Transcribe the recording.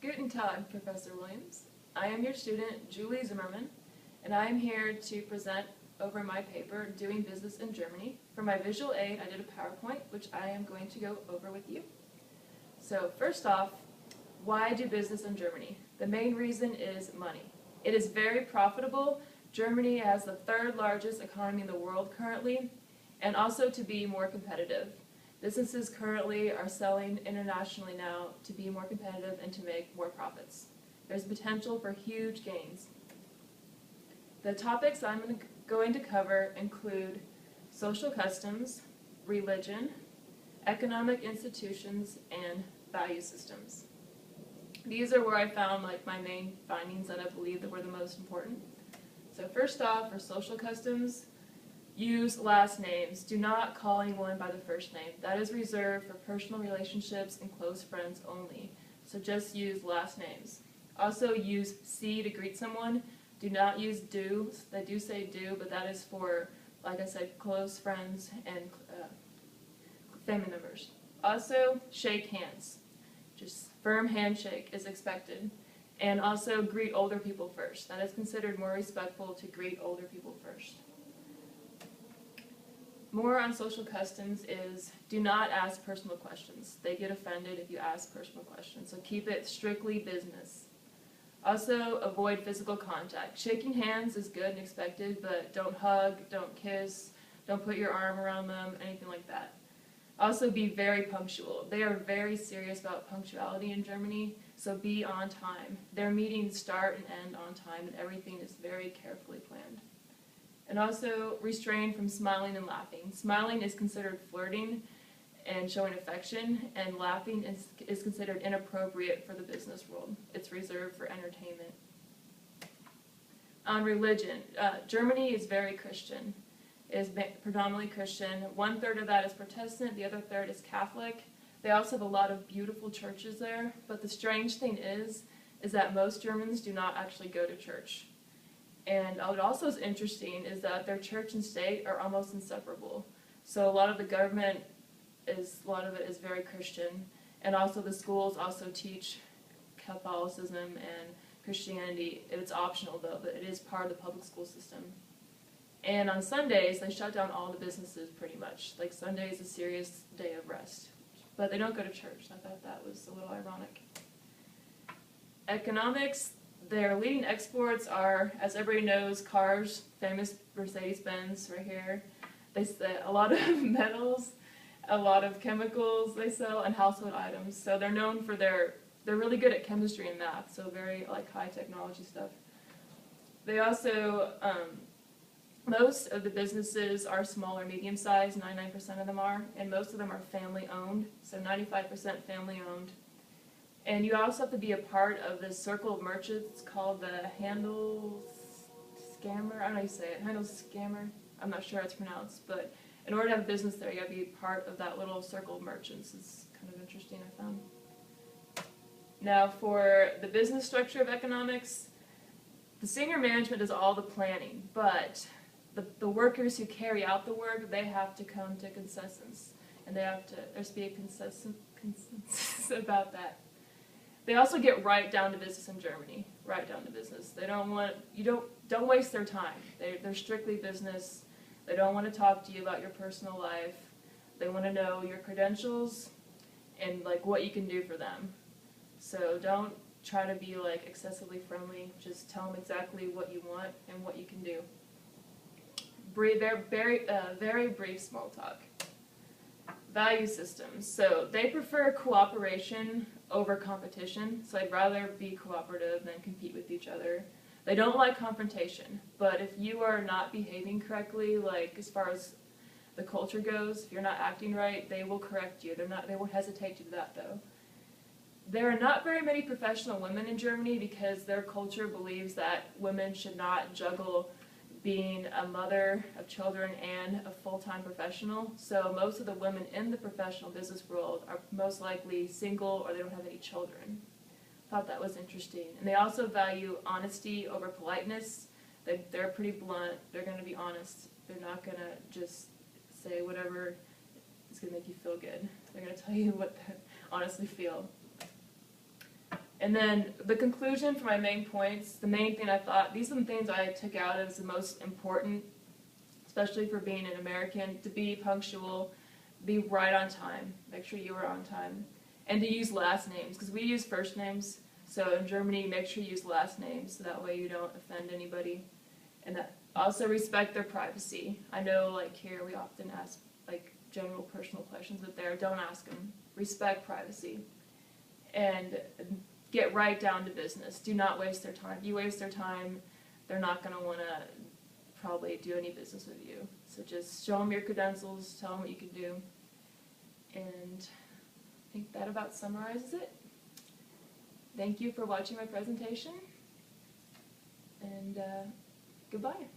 Guten Tag, Professor Williams. I am your student, Julie Zimmerman, and I am here to present over my paper, Doing Business in Germany. For my visual aid, I did a PowerPoint, which I am going to go over with you. So first off, why do business in Germany? The main reason is money. It is very profitable. Germany has the third largest economy in the world currently, and also to be more competitive. Businesses currently are selling internationally now to be more competitive and to make more profits. There's potential for huge gains. The topics I'm going to cover include social customs, religion, economic institutions, and value systems. These are where I found my main findings that I believe that were the most important. So first off, for social customs, use last names. Do not call anyone by the first name. That is reserved for personal relationships and close friends only. So just use last names. Also use Sie to greet someone. Do not use du. They do say du, but that is for, like I said, close friends and family members. Also, shake hands. Just firm handshake is expected. And also greet older people first. That is considered more respectful to greet older people first. More on social customs is do not ask personal questions. They get offended if you ask personal questions, so keep it strictly business. Also, avoid physical contact. Shaking hands is good and expected, but don't hug, don't kiss, don't put your arm around them, anything like that. Also, be very punctual. They are very serious about punctuality in Germany, so be on time. Their meetings start and end on time, and everything is very carefully planned. And also, restrain from smiling and laughing. Smiling is considered flirting and showing affection, and laughing is considered inappropriate for the business world. It's reserved for entertainment. On religion, Germany is very Christian. It is predominantly Christian. 1/3 of that is Protestant, the other third is Catholic. They also have a lot of beautiful churches there, but the strange thing is that most Germans do not actually go to church. And what also is interesting is that their church and state are almost inseparable. So a lot of the government a lot of it is very Christian, and also the schools also teach Catholicism and Christianity. It's optional though, but it is part of the public school system. And on Sundays, they shut down all the businesses pretty much. Like Sunday is a serious day of rest. But they don't go to church. I thought that was a little ironic. Economics. Their leading exports are, as everybody knows, cars, famous Mercedes-Benz right here. They sell a lot of metals, a lot of chemicals they sell, and household items. So they're known for they're really good at chemistry and math, so very high technology stuff. They also, most of the businesses are small or medium sized, 99% of them are, and most of them are family owned, so 95% family owned. And you also have to be a part of this circle of merchants called the Handel Scammer. I don't know how you say it. Handel Scammer. I'm not sure how it's pronounced. But in order to have business there, you have to be part of that little circle of merchants. It's kind of interesting, I found. Now, for the business structure of economics, the senior management does all the planning. But the workers who carry out the work, they have to come to consensus. And there has to be a consensus about that. They also get right down to business in Germany, right down to business. They don't waste their time. They're strictly business. They don't want to talk to you about your personal life. They want to know your credentials and what you can do for them. So don't try to be excessively friendly. Just tell them exactly what you want and what you can do. Very brief small talk. Value systems. So they prefer cooperation over competition, so I'd rather be cooperative than compete with each other. They don't like confrontation, but if you are not behaving correctly, as far as the culture goes, if you're not acting right, they will correct you. They won't hesitate to do that though. There are not very many professional women in Germany because their culture believes that women should not juggle being a mother of children and a full-time professional. So most of the women in the professional business world are most likely single or they don't have any children. Thought that was interesting. And they also value honesty over politeness. They're pretty blunt. They're going to be honest. They're not going to just say whatever is going to make you feel good. They're going to tell you what they honestly feel. And then the conclusion for my main points, the main thing I thought, these are the things I took out as the most important, especially for being an American, to be punctual, be right on time, make sure you are on time, and to use last names, because we use first names. So in Germany, make sure you use last names, so that way you don't offend anybody. And that also respect their privacy. I know, like here, we often ask like general personal questions, but there, don't ask them. Respect privacy, and get right down to business. Do not waste their time. If you waste their time, they're not going to want to probably do any business with you. So just show them your credentials, tell them what you can do, and I think that about summarizes it. Thank you for watching my presentation, and goodbye.